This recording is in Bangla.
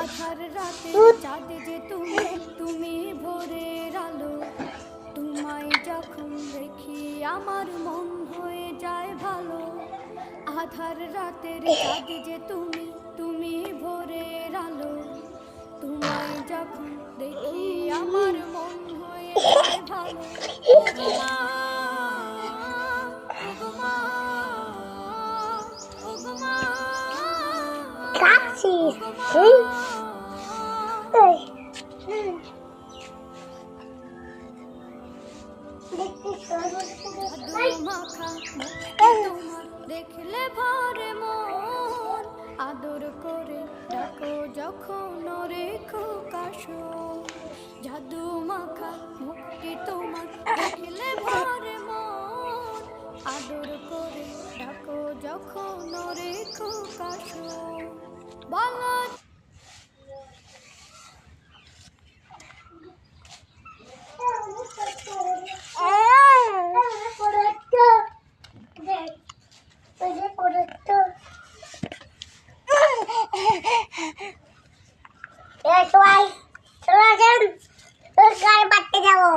আধার রাতে চাঁদে যে তুমি তুমি ভোরের আলো তোমায় যখন দেখি আমার মন হয়ে যায় ভালো আধার রাতের চাঁদে যে তুমি তুমি ভোরের আলো তোমায় যখন দেখি আমার মন হয়ে যায় ভালো ওগো মা ওগো মা ওগো মা কাছিস দেখলে ভরে মন আদর করে ডাকো যখন রেখো কাশো জাদু মাখা মুক্তি তোমার দেখলে ভরে মন আদর করে ডাকো যখন রেখো কাশো বলো সবাই চলে আসেন গায়ে বাড়তে যাবো।